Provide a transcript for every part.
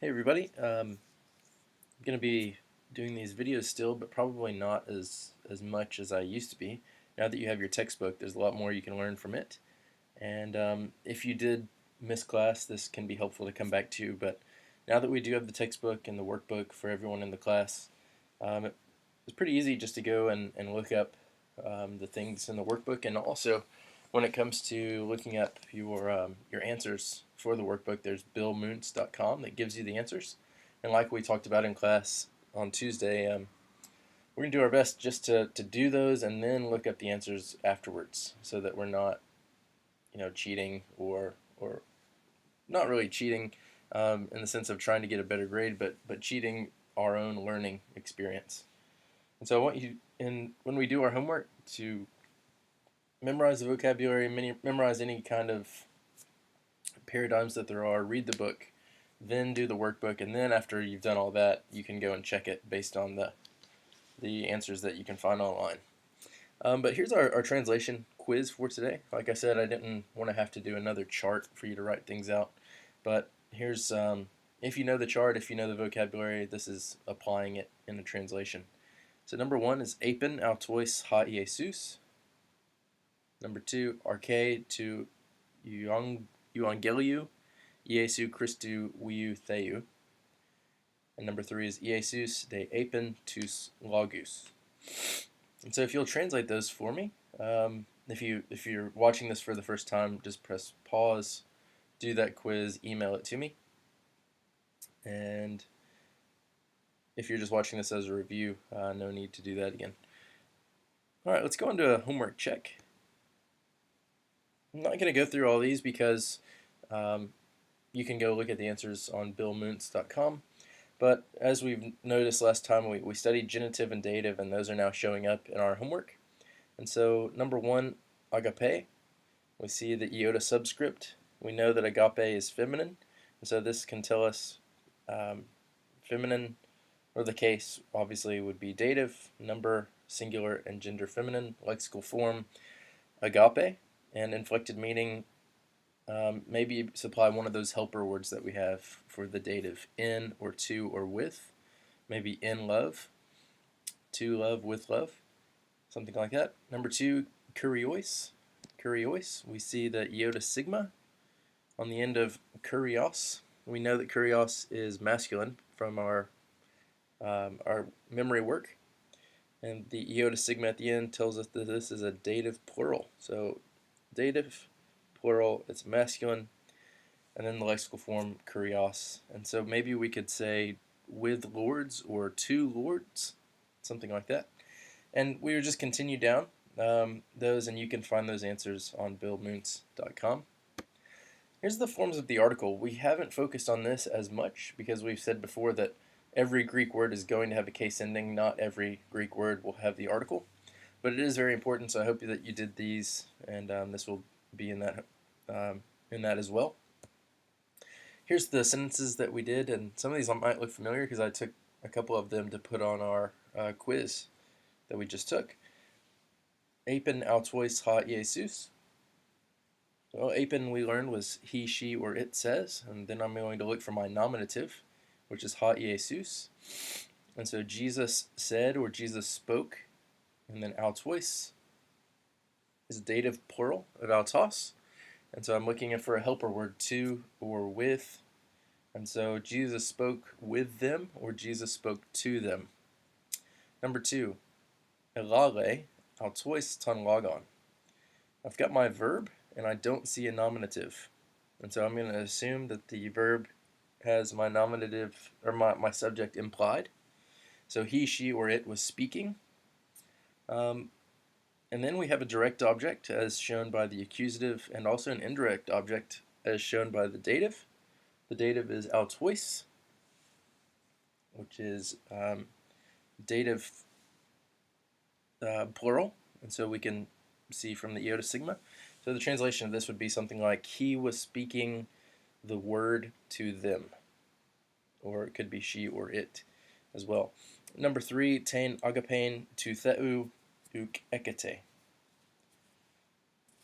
Hey everybody, I'm going to be doing these videos still, but probably not as much as I used to be. Now that you have your textbook, there's a lot more you can learn from it. And if you did miss class, this can be helpful to come back to. But now that we do have the textbook and the workbook for everyone in the class, it's pretty easy just to go and look up the things in the workbook. And also, when it comes to looking up your answers for the workbook, there's billmoons.com that gives you the answers. And like we talked about in class on Tuesday, we're going to do our best just to do those and then look up the answers afterwards so that we're not, cheating or not really cheating in the sense of trying to get a better grade, but cheating our own learning experience. And so I want you, when we do our homework, to memorize the vocabulary, memorize any kind of paradigms that there are, read the book, then do the workbook, and then after you've done all that, you can go and check it based on the answers that you can find online. But here's our translation quiz for today. Like I said, I didn't want to have to do another chart for you to write things out, but here's, if you know the chart, if you know the vocabulary, this is applying it in a translation. So number 1 is Apen autois ha Iesus. Number 2, arche tu euangeliu Iesu Christu viu theou. And number 3 is Iesus de apen tus logus. And so if you'll translate those for me, if you're watching this for the first time, just press pause, do that quiz, email it to me. And if you're just watching this as a review, no need to do that again. All right, let's go into a homework check. I'm not going to go through all these because you can go look at the answers on billmoons.com. But as we've noticed last time, we studied genitive and dative, and those are now showing up in our homework. And so number 1, agape. We see the iota subscript. We know that agape is feminine, and so this can tell us feminine, or the case obviously would be dative, number singular, and gender feminine. Lexical form agape, and inflected meaning maybe supply one of those helper words that we have for the dative, in or to or with. Maybe in love, to love, with love, something like that. Number 2, kuriois. Kuriois, we see the iota sigma on the end of kurios. We know that kurios is masculine from our memory work. And the iota sigma at the end tells us that this is a dative plural. So dative, plural, it's masculine, and then the lexical form kurios. And so maybe we could say with lords or to lords, something like that. And we would just continue down those, and you can find those answers on billmoons.com. Here's the forms of the article. We haven't focused on this as much because we've said before that every Greek word is going to have a case ending. Not every Greek word will have the article, but it is very important, so I hope that you did these, and this will be in that as well. Here's the sentences that we did, and some of these might look familiar because I took a couple of them to put on our quiz that we just took. Apen autois ha Iesus. Well, apen we learned was he, she, or it says, and then I'm going to look for my nominative, which is ha Iesus. And so Jesus said, or Jesus spoke, and then autois is dative plural of autos. And so I'm looking for a helper word, to or with. And so Jesus spoke with them, or Jesus spoke to them. Number 2, elale autois ton logon. I've got my verb, and I don't see a nominative. And so I'm going to assume that the verb has my nominative, or my subject implied. So he, she, or it was speaking. And then we have a direct object as shown by the accusative, and also an indirect object as shown by the dative. The dative is autois, which is dative plural, and so we can see from the iota sigma. So the translation of this would be something like, he was speaking the word to them, or it could be she or it as well. Number 3, tein agapein tu theou uk ekete.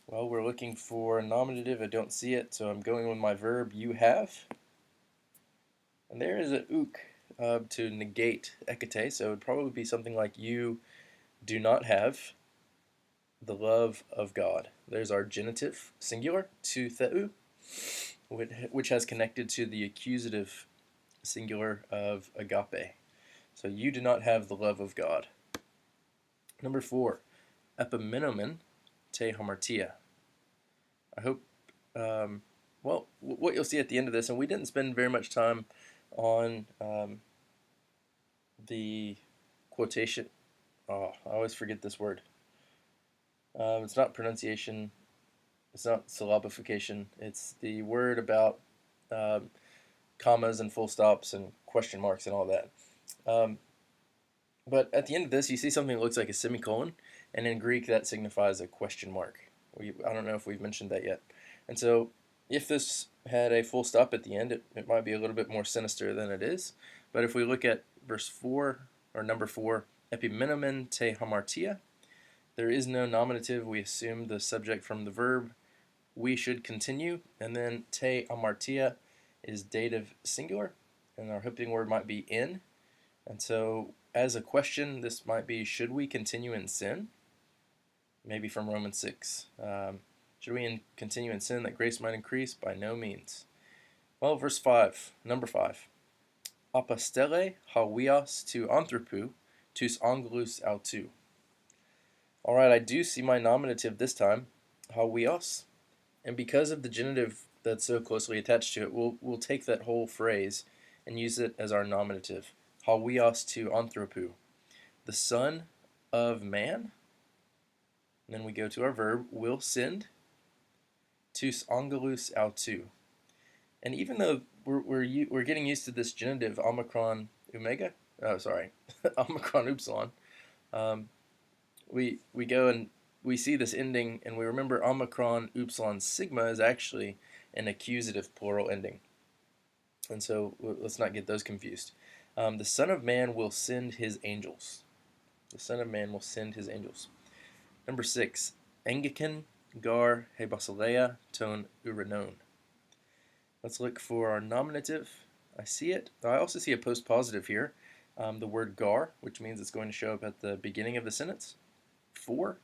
Well, we're looking for a nominative. I don't see it, so I'm going with my verb, you have. And there is an ook to negate ekate, so it would probably be something like you do not have the love of God. There's our genitive singular to theou, which has connected to the accusative singular of agape. So you do not have the love of God. Number 4, epimenomen te hamartia. I hope, well, what you'll see at the end of this, and we didn't spend very much time on the quotation. Oh, I always forget this word. It's not pronunciation. It's not syllabification. It's the word about commas and full stops and question marks and all that. But at the end of this, you see something that looks like a semicolon, and in Greek that signifies a question mark. I don't know if we've mentioned that yet. And so if this had a full stop at the end, it might be a little bit more sinister than it is. But if we look at verse 4, or number 4, epimenomen te hamartia, there is no nominative. We assume the subject from the verb. We should continue, and then te hamartia is dative singular, and our helping word might be in. And so as a question, this might be, should we continue in sin? Maybe from Romans 6. Should we continue in sin that grace might increase? By no means. Well, verse 5, number 5. Apostele hawios to anthropou, tus angelus autou. All right, I do see my nominative this time, hawios. And because of the genitive that's so closely attached to it, we'll take that whole phrase and use it as our nominative. Hawios to anthropou, the Son of Man. And then we go to our verb, will send, tus angelus autou. And even though we're getting used to this genitive omicron omega, omicron upsilon, we go and we see this ending, and we remember omicron upsilon sigma is actually an accusative plural ending. And so let's not get those confused. The Son of Man will send his angels. The Son of Man will send his angels. Number 6, engiken gar he basileia ton uranon. Let's look for our nominative. I see it. I also see a postpositive here. The word gar, which means it's going to show up at the beginning of the sentence. 4,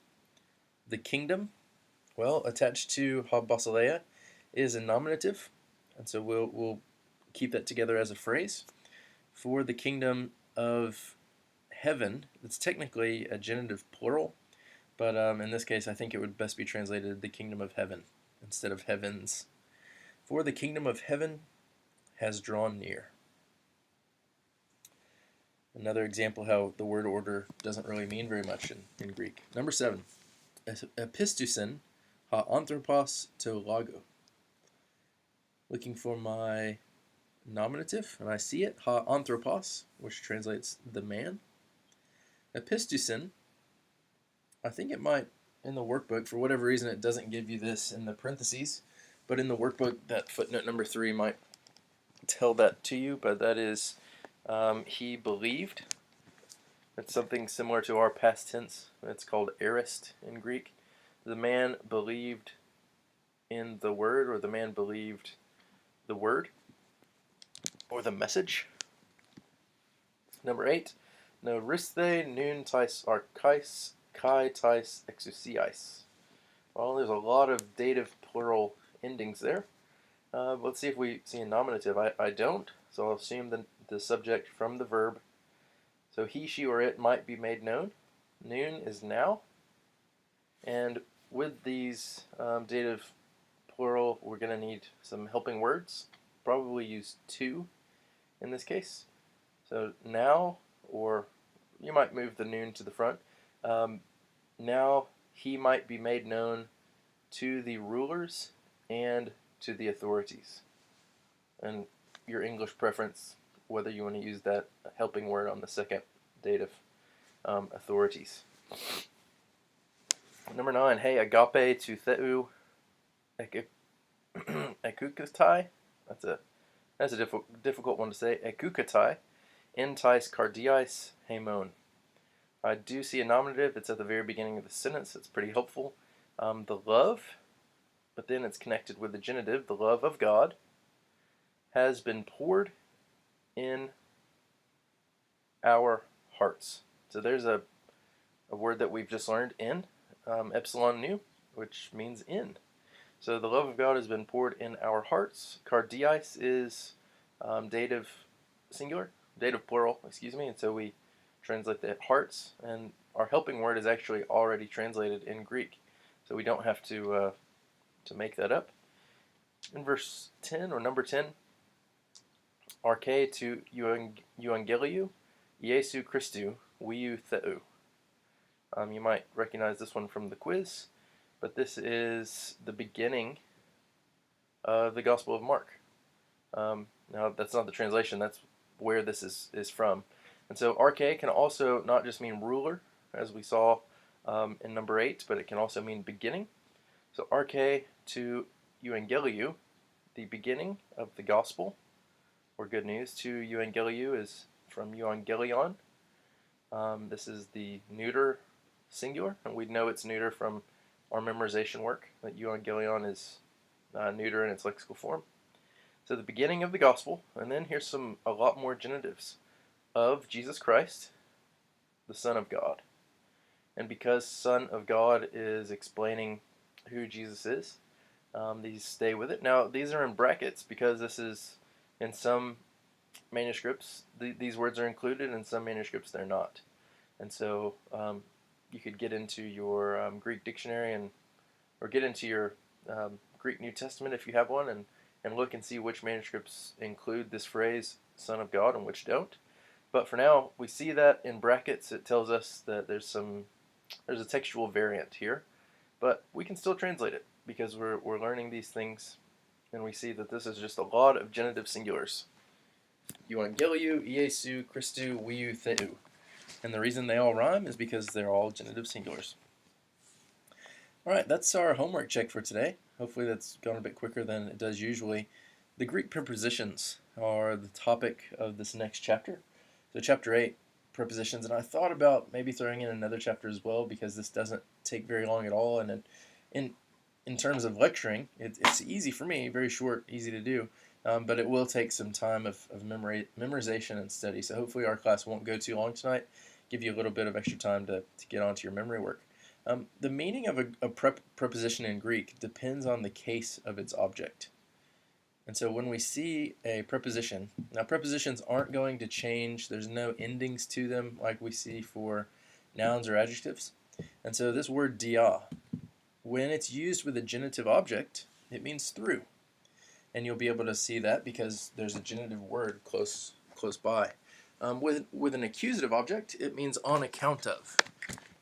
the kingdom. Well, attached to ha basileia is a nominative, and so we'll keep that together as a phrase. For the kingdom of heaven, it's technically a genitive plural, but in this case I think it would best be translated the kingdom of heaven instead of heavens. For the kingdom of heaven has drawn near. Another example how the word order doesn't really mean very much in Greek. Number 7, epistusin ha anthropos to lago. Looking for my nominative, and I see it, ha anthropos, which translates the man. Epistusin, I think it might, in the workbook, for whatever reason it doesn't give you this in the parentheses, but in the workbook that footnote number 3 might tell that to you, but that is he believed. It's something similar to our past tense. It's called aorist in Greek. The man believed in the word, or the man believed the word, or the message. Number 8, no risthe nun tais archais kai tais exousiais. Well, there's a lot of dative plural endings there. Let's see if we see a nominative. I don't, so I'll assume the subject from the verb. So he, she, or it might be made known. Noon is now. And with these dative plural, we're going to need some helping words. Probably use to in this case. So now, or you might move the noon to the front. Now he might be made known to the rulers and to the authorities. And your English preference, whether you want to use that helping word on the second dative, authorities. Number 9, hey, agape to theou ekukatai. That's a difficult one to say. Ekukatai, entais cardiais hemon. I do see a nominative. It's at the very beginning of the sentence. It's pretty helpful. The love, but then it's connected with the genitive. The love of God has been poured in our hearts. So there's a word that we've just learned, in, epsilon nu, which means in. So the love of God has been poured in our hearts. Cardiais is dative singular, dative plural, excuse me, and so we translate that hearts, and our helping word is actually already translated in Greek, so we don't have to make that up. In verse 10, or number 10, arche to euangeliou, Iesu Christou, wiu theou. You might recognize this one from the quiz, but this is the beginning of the Gospel of Mark. Now, that's not the translation, that's where this is from. And so arche can also not just mean ruler, as we saw in number 8, but it can also mean beginning. So arche to euangeliou, the beginning of the gospel, or good news. To euangeliou is from euangelion. This is the neuter singular, and we know it's neuter from our memorization work, that euangelion is neuter in its lexical form. So the beginning of the gospel, and then here's a lot more genitives. Of Jesus Christ, the Son of God. And because Son of God is explaining who Jesus is, these stay with it. Now, these are in brackets because this is, in some manuscripts, these words are included, in some manuscripts they're not. And so you could get into your Greek dictionary or get into your Greek New Testament if you have one, and look and see which manuscripts include this phrase, Son of God, and which don't. But for now, we see that in brackets. It tells us that there's a textual variant here, but we can still translate it because we're learning these things, and we see that this is just a lot of genitive singulars. Euangeliou, Iesu, Christou, wiu theou. And the reason they all rhyme is because they're all genitive singulars. All right, that's our homework check for today. Hopefully that's gone a bit quicker than it does usually. The Greek prepositions are the topic of this next chapter. So chapter 8, prepositions, and I thought about maybe throwing in another chapter as well because this doesn't take very long at all, and in terms of lecturing, it's easy for me, very short, easy to do, but it will take some time of memorization and study, so hopefully our class won't go too long tonight, give you a little bit of extra time to get onto your memory work. The meaning of a preposition in Greek depends on the case of its object. And so when we see a preposition, now prepositions aren't going to change, there's no endings to them like we see for nouns or adjectives. And so this word dia, when it's used with a genitive object, it means through. And you'll be able to see that because there's a genitive word close by. With an accusative object, it means on account of.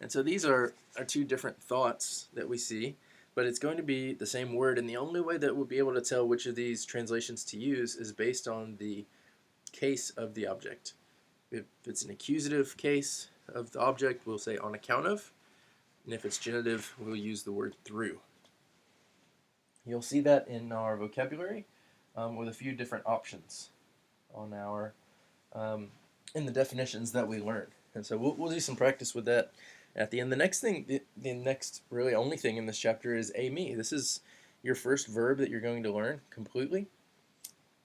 And so these are two different thoughts that we see, but it's going to be the same word, and the only way that we'll be able to tell which of these translations to use is based on the case of the object. If it's an accusative case of the object, we'll say on account of, and if it's genitive, we'll use the word through. You'll see that in our vocabulary with a few different options on our in the definitions that we learn. And so we'll do some practice with that at the end. The next thing, the next really only thing in this chapter is a me. This is your first verb that you're going to learn completely.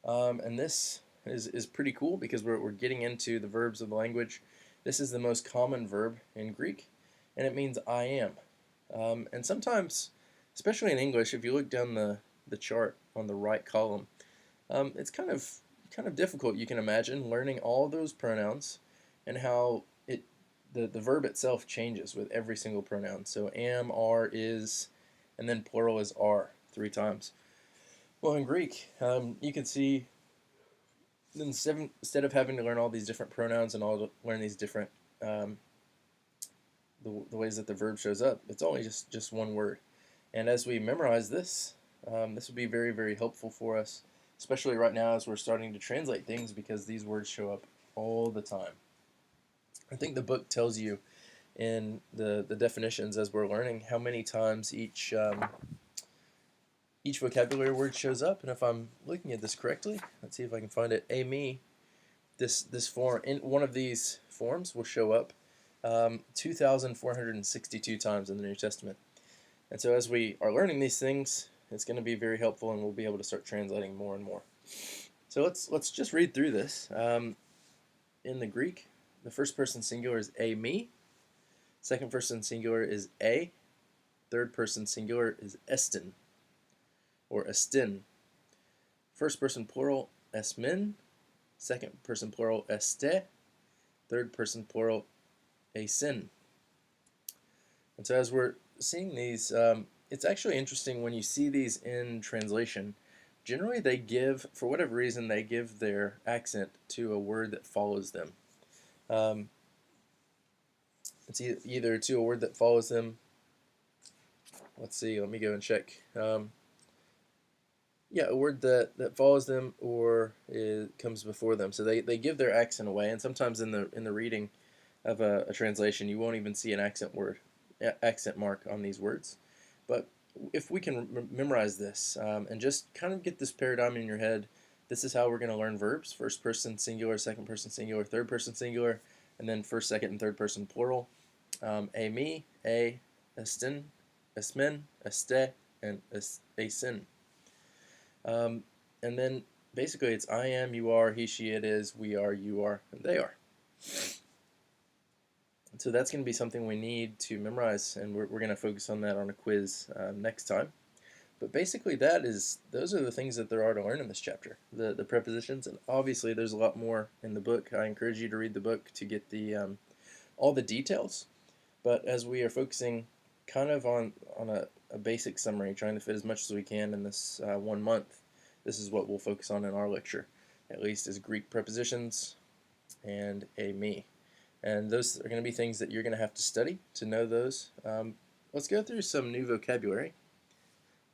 And this is pretty cool because we're getting into the verbs of the language. This is the most common verb in Greek, and it means I am. And sometimes, especially in English, if you look down the chart on the right column, it's kind of difficult, you can imagine, learning all those pronouns and how the verb itself changes with every single pronoun. So am, are, is, and then plural is are 3 times. Well, in Greek, you can see instead of having to learn all these different pronouns and learn these different the ways that the verb shows up, it's only just one word. And as we memorize this, this will be very, very helpful for us, especially right now as we're starting to translate things because these words show up all the time. I think the book tells you in the definitions as we're learning how many times each vocabulary word shows up. And if I'm looking at this correctly, let's see if I can find it. A me, this form in one of these forms will show up 2,462 times in the New Testament. And so as we are learning these things, it's going to be very helpful, and we'll be able to start translating more and more. So let's just read through this. In the Greek, the first person singular is a me, second person singular is a, third person singular is estin or estin. First person plural esmin, second person plural este, third person plural esin. And so as we're seeing these, it's actually interesting when you see these in translation. Generally, they give, for whatever reason, they give their accent to a word that follows them. It's either to a word that follows them. Let's see, let me go and check. Yeah, a word that follows them or comes before them. So they give their accent away, and sometimes in the reading of a translation, you won't even see an accent mark on these words. But if we can memorize this and just kind of get this paradigm in your head, this is how we're going to learn verbs: first person singular, second person singular, third person singular, and then first, second, and third person plural. A me, a, estin, esmen, este, and esin. And then basically it's I am, you are, he, she, it is, we are, you are, and they are. So that's going to be something we need to memorize, and we're going to focus on that on a quiz next time. But basically those are the things that there are to learn in this chapter, the prepositions, and obviously there's a lot more in the book. I encourage you to read the book to get the all the details. But as we are focusing kind of on a basic summary, trying to fit as much as we can in this 1 month, this is what we'll focus on in our lecture, at least as Greek prepositions and a me. And those are going to be things that you're going to have to study to know those. Let's go through some new vocabulary.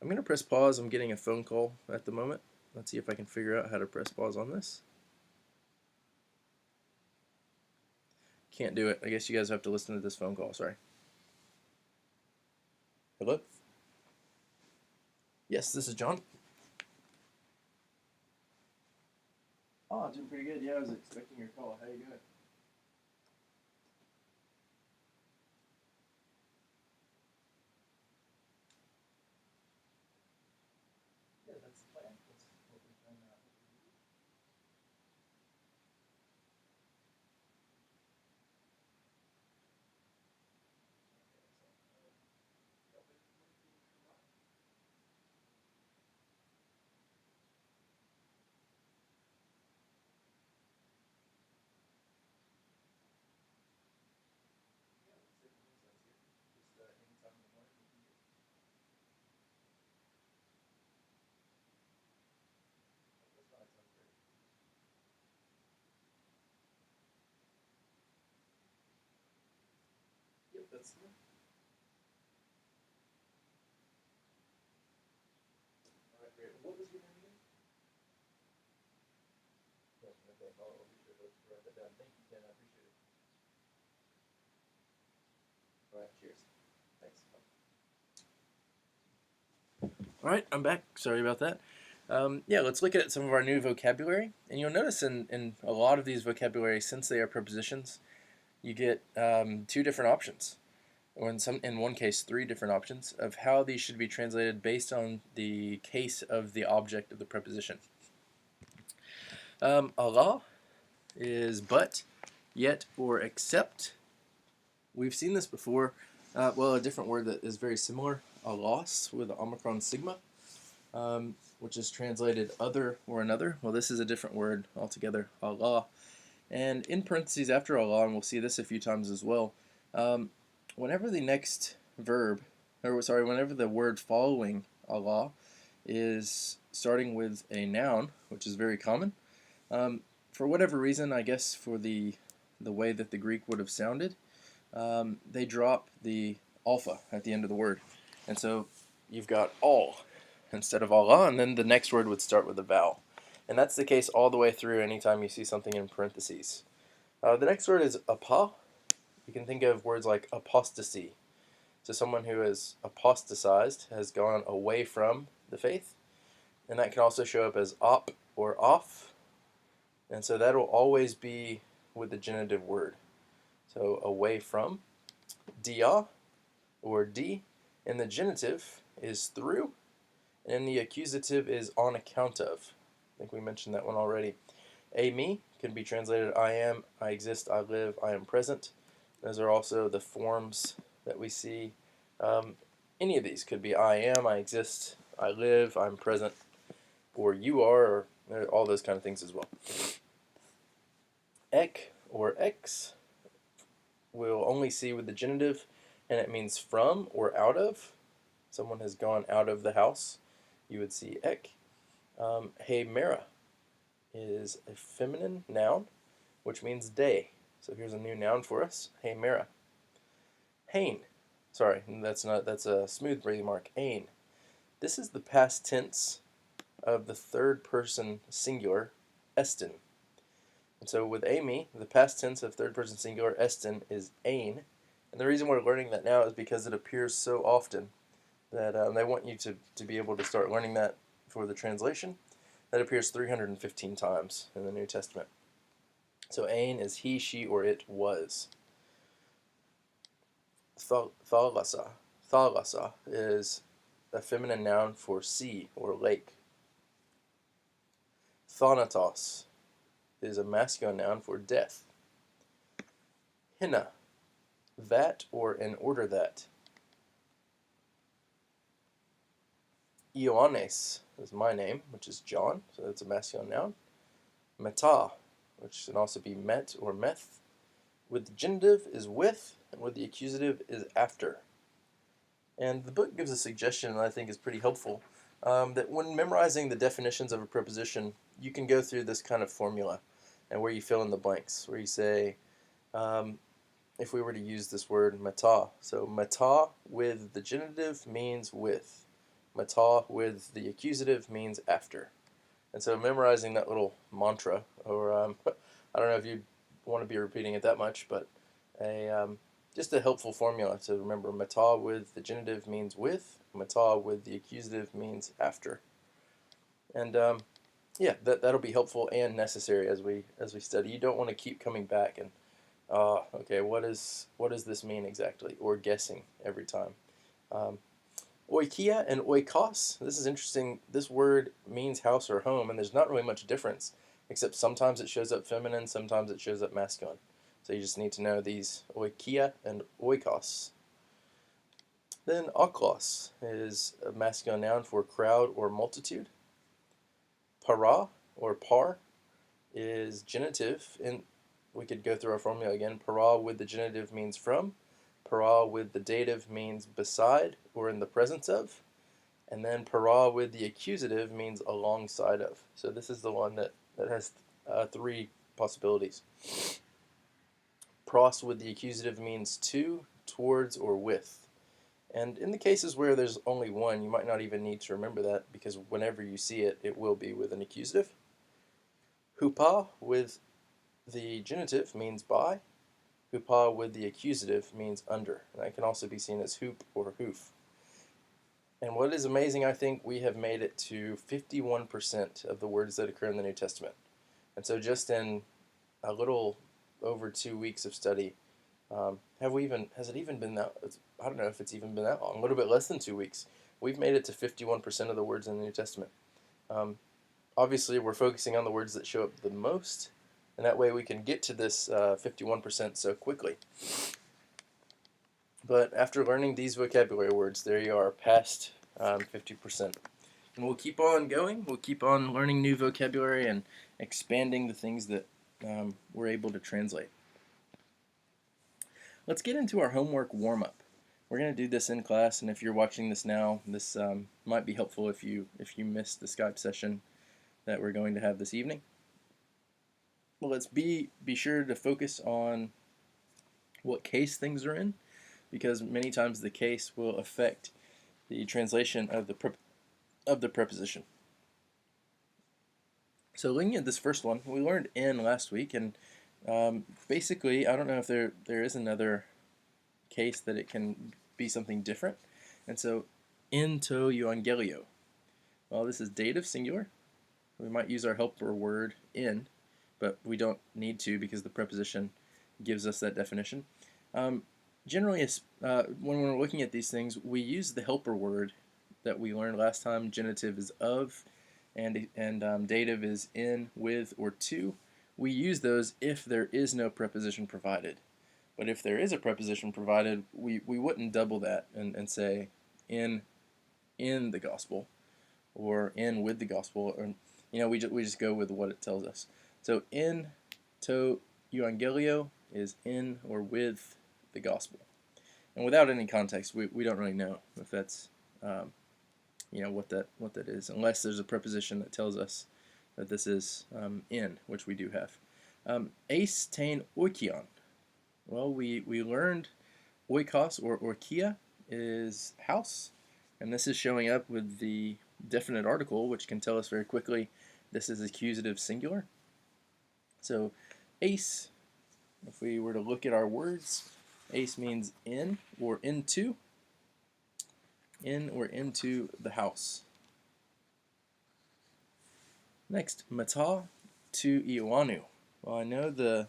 I'm going to press pause. I'm getting a phone call at the moment. Let's see if I can figure out how to press pause on this. Can't do it. I guess you guys have to listen to this phone call. Sorry. Hello? Yes, this is John. Oh, doing pretty good. Yeah, I was expecting your call. How you doing? Yeah, that's the plan. That's what we've done now. Yep, that's the one. All right, great. What was your name again? Yeah, okay. I'll be sure to write that down. Thank you, Ken. I appreciate it. All right, cheers. Thanks. All right, I'm back. Sorry about that. Yeah, let's look at some of our new vocabulary. And you'll notice in a lot of these vocabulary, since they are prepositions, you get two different options, or in one case, three different options of how these should be translated based on the case of the object of the preposition. Allah is but, yet, or except. We've seen this before. Well, a different word that is very similar, alos, with the omicron sigma, which is translated other or another. Well, this is a different word altogether, Allah. And in parentheses after Allah, and we'll see this a few times as well, whenever the next verb, or sorry, whenever the word following Allah is starting with a noun, which is very common, for whatever reason, I guess for the way that the Greek would have sounded, they drop the alpha at the end of the word. And so you've got all instead of Allah, and then the next word would start with a vowel. And that's the case all the way through anytime you see something in parentheses. The next word is apa. You can think of words like apostasy. So someone who is apostatized has gone away from the faith. And that can also show up as op or off. And so that will always be with the genitive word. So away from. Dia or di. In the genitive is through. And in the accusative is on account of. I think we mentioned that one already. A me can be translated I am, I exist, I live, I am present. Those are also the forms that we see. Any of these could be I am, I exist, I live, I'm present, or you are, or all those kind of things as well. Ek or ex we'll only see with the genitive, and it means from or out of. Someone has gone out of the house. You would see ek. Hey Mara is a feminine noun, which means day. So here's a new noun for us. Hey Mara. Hain. Sorry, that's a smooth breathing mark. Hain. This is the past tense of the third person singular, estin. And so with Amy, the past tense of third person singular, estin, is ain. And the reason we're learning that now is because it appears so often that they want you to be able to start learning that for the translation. That appears 315 times in the New Testament. So ain is he, she, or it was. Thalassa. Thalassa is a feminine noun for sea or lake. Thanatos is a masculine noun for death. Hina, that or in order that. Ioannes is my name, which is John, so that's a masculine noun. Meta, which can also be met or meth. With the genitive is with, and with the accusative is after. And the book gives a suggestion that I think is pretty helpful, that when memorizing the definitions of a preposition, you can go through this kind of formula, and where you fill in the blanks, where you say, if we were to use this word meta, so meta with the genitive means with. Meta with the accusative means after. And so memorizing that little mantra, or I don't know if you want to be repeating it that much, but just a helpful formula to remember. Meta with the genitive means with. Meta with the accusative means after. And yeah, that'll be helpful and necessary as we study. You don't want to keep coming back and okay, what does this mean exactly? Or guessing every time. Oikia and oikos, this is interesting. This word means house or home, and there's not really much difference, except sometimes it shows up feminine, sometimes it shows up masculine. So you just need to know these, oikia and oikos. Then aklos is a masculine noun for crowd or multitude. Para or par is genitive, and we could go through our formula again. Para with the genitive means from. Para with the dative means beside or in the presence of. And then para with the accusative means alongside of. So this is the one that has three possibilities. Pros with the accusative means to, towards, or with. And in the cases where there's only one, you might not even need to remember that, because whenever you see it, it will be with an accusative. Hupa with the genitive means by. Hupa with the accusative means under. And that can also be seen as hoop or hoof. And what is amazing, I think, we have made it to 51% of the words that occur in the New Testament. And so just in a little over 2 weeks of study, has it even been that, I don't know if it's even been that long, a little bit less than 2 weeks, we've made it to 51% of the words in the New Testament. Obviously, we're focusing on the words that show up the most, and that way we can get to this 51% so quickly. But after learning these vocabulary words, there you are, past 50%. And we'll keep on going. We'll keep on learning new vocabulary and expanding the things that we're able to translate. Let's get into our homework warm-up. We're going to do this in class, and if you're watching this now, this might be helpful if you missed the Skype session that we're going to have this evening. Well, let's be sure to focus on what case things are in, because many times the case will affect the translation of the preposition. So looking at this first one, we learned in last week, and basically, I don't know if there is another case that it can be something different. And so, in to euangelio. Well, this is dative singular. We might use our helper word in, but we don't need to because the preposition gives us that definition. Generally, when we're looking at these things, we use the helper word that we learned last time. Genitive is of, and dative is in, with, or to. We use those if there is no preposition provided. But if there is a preposition provided, we wouldn't double that and say in the gospel or in with the gospel, or we just go with what it tells us. So in to euangelio is in or with the gospel, and without any context, we don't really know if that's what that is, unless there's a preposition that tells us that this is in, which we do have. Eis tein oikion. Well, we learned oikos or oikia is house, and this is showing up with the definite article, which can tell us very quickly this is accusative singular. So eis, if we were to look at our words, eis means in or into. In or into the house. Next, mata to Ioanu. Well, I know the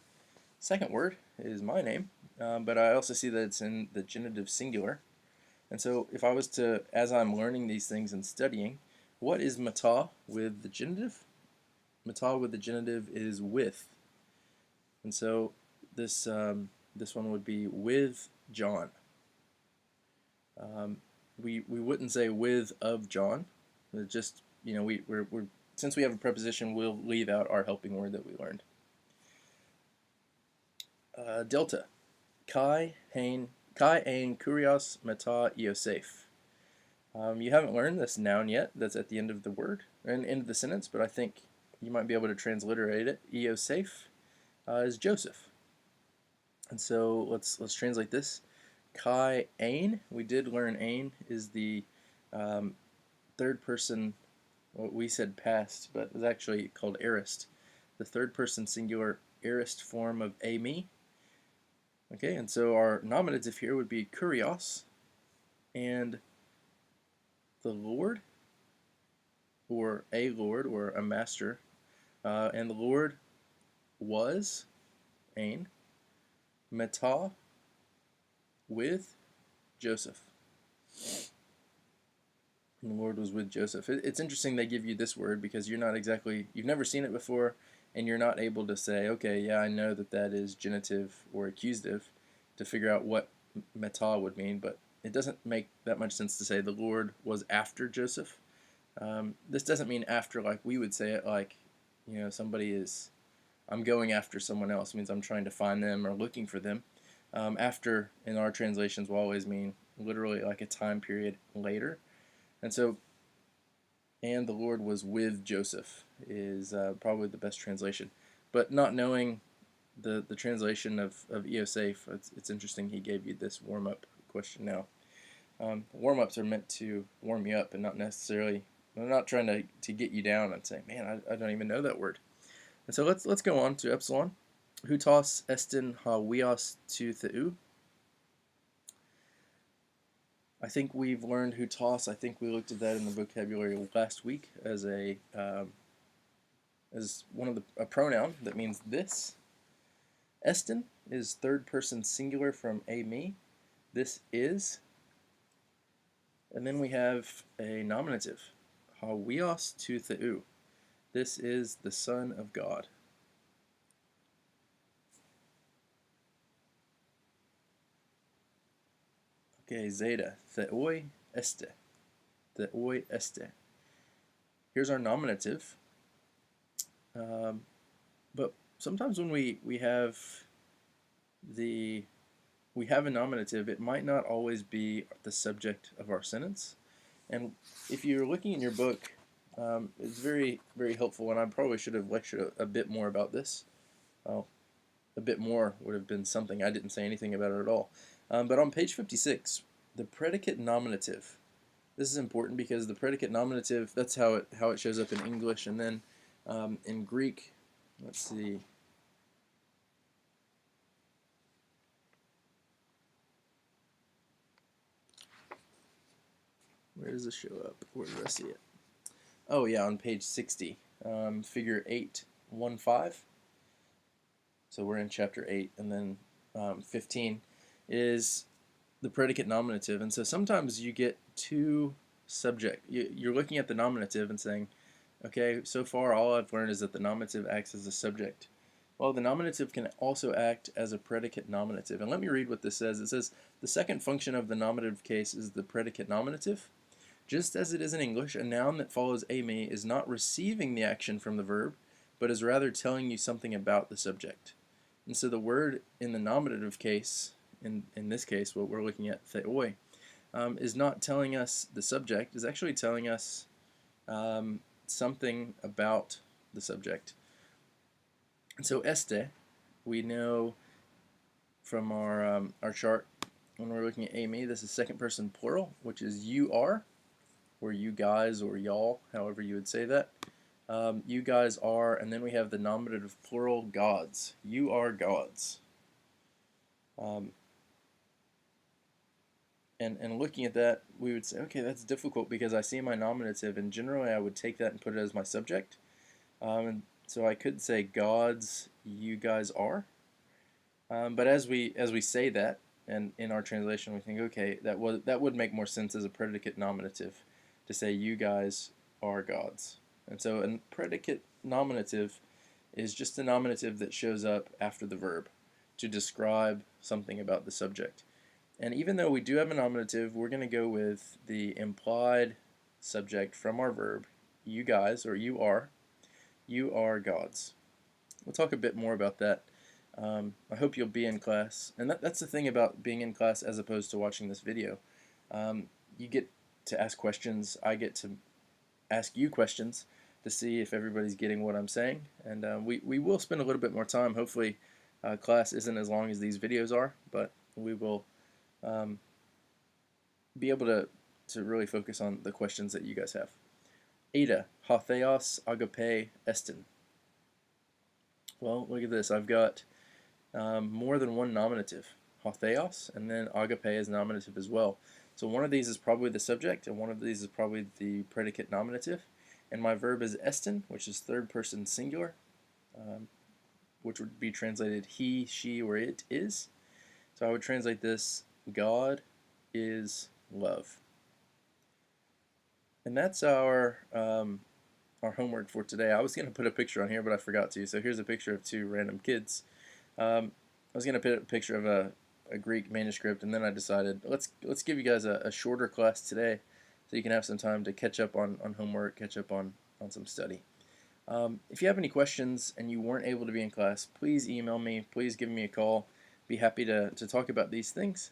second word is my name, but I also see that it's in the genitive singular. And so if I was to, as I'm learning these things and studying, what is mata with the genitive? Mata with the genitive is with. And so this one would be with John. We wouldn't say with of John. It just, we're since we have a preposition, we'll leave out our helping word that we learned. Delta. Kai ein kurios meta Iosef. You haven't learned this noun yet. That's at the end of the word and end of the sentence, but I think you might be able to transliterate it. Iosef is Joseph. And so let's translate this. Kai ein, we did learn ein is the third person, what we said past, but it's actually called aorist. The third person singular aorist form of a me. Okay, and so our nominative here would be kurios, and the Lord, or a master, and the Lord was ein, meta, with Joseph. And the Lord was with Joseph. It's interesting they give you this word because you've never seen it before, and you're not able to say, okay, yeah, I know that is genitive or accusative, to figure out what meta would mean, but it doesn't make that much sense to say the Lord was after Joseph. This doesn't mean after like we would say it, like, somebody is, I'm going after someone else, it means I'm trying to find them or looking for them. After, in our translations, will always mean literally like a time period later. And so, and the Lord was with Joseph is probably the best translation. But not knowing the translation of Iosef, it's interesting he gave you this warm-up question now. Warm-ups are meant to warm you up and not necessarily, I'm not trying to get you down and say, man, I don't even know that word. And so let's go on to epsilon. Hutos estin ha wios to theou. I think we've learned hutos. I think we looked at that in the vocabulary last week as a pronoun that means this. Estin is third person singular from a me. This is. And then we have a nominative. Ha wios to theou. This is the Son of God. Okay, zeta, theoi este. Theoi este. Here's our nominative. But sometimes when we have a nominative, it might not always be the subject of our sentence. And if you're looking in your book, it's very, very helpful, and I probably should have lectured a bit more about this. A bit more would have been something. I didn't say anything about it at all. But on page 56, the predicate nominative. This is important because the predicate nominative, that's how it shows up in English, and then in Greek, let's see. Where does this show up? Where do I see it? Oh yeah, on page 60, figure 8.1.5. So we're in chapter 8, and then 15 is the predicate nominative. And so sometimes you get two subject. You're looking at the nominative and saying, Okay, so far all I've learned is that the nominative acts as a subject. Well, the nominative can also act as a predicate nominative. And let me read what this says. It says, the second function of the nominative case is the predicate nominative. Just as it is in English, a noun that follows a me is not receiving the action from the verb, but is rather telling you something about the subject. And so the word in the nominative case, in this case, what we're looking at, theoi, is not telling us the subject, is actually telling us something about the subject. And so este, we know from our chart when we're looking at me, this is second person plural, which is you are, or you guys, or y'all, however you would say that. You guys are, and then we have the nominative plural gods. You are gods. And looking at that, we would say, okay, that's difficult because I see my nominative, and generally I would take that and put it as my subject. And so I could say gods, you guys are. But as we say that, and in our translation, we think, okay, that would make more sense as a predicate nominative to say you guys are gods. And so a predicate nominative is just a nominative that shows up after the verb to describe something about the subject. And even though we do have a nominative, we're going to go with the implied subject from our verb, you guys, or you are gods. We'll talk a bit more about that. I hope you'll be in class. And that's the thing about being in class as opposed to watching this video. You get to ask questions. I get to ask you questions to see if everybody's getting what I'm saying. And we will spend a little bit more time. Hopefully class isn't as long as these videos are, but we will be able to really focus on the questions that you guys have. Ada, ha theos agape estin. Well, look at this. I've got more than one nominative, ha theos, and then agape is nominative as well. So one of these is probably the subject, and one of these is probably the predicate nominative. And my verb is estin, which is third person singular, which would be translated he, she, or it is. So I would translate this, God is love. And that's our homework for today. I was going to put a picture on here, but I forgot to. So here's a picture of two random kids. I was going to put a picture of a Greek manuscript, and then I decided let's give you guys a shorter class today, so you can have some time to catch up on homework, catch up on some study. If you have any questions and you weren't able to be in class, please email me. Please give me a call. Be happy to talk about these things.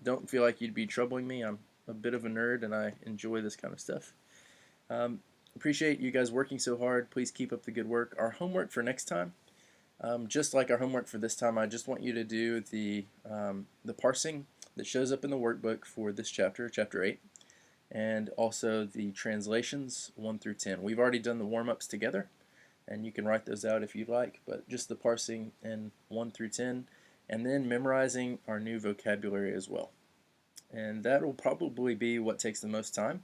Don't feel like you'd be troubling me. I'm a bit of a nerd, and I enjoy this kind of stuff. Appreciate you guys working so hard. Please keep up the good work. Our homework for next time, just like our homework for this time, I just want you to do the parsing that shows up in the workbook for this chapter, chapter 8, and also the translations 1 through 10. We've already done the warm-ups together, and you can write those out if you'd like, but just the parsing in 1 through 10, and then memorizing our new vocabulary as well. And that will probably be what takes the most time.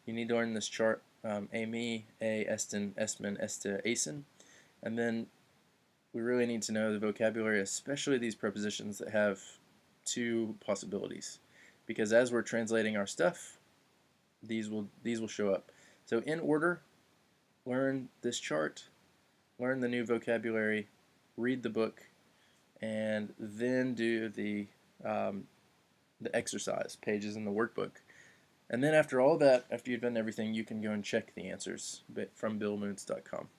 You need to learn this chart, me, estin, esmen, este, asin, and then we really need to know the vocabulary, especially these prepositions that have two possibilities, because as we're translating our stuff, these will show up. So in order, learn this chart, learn the new vocabulary, read the book, and then do the exercise pages in the workbook. And then after all that, after you've done everything, you can go and check the answers from billmoons.com.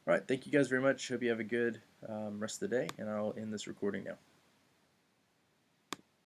All right, thank you guys very much. Hope you have a good rest of the day, and I'll end this recording now.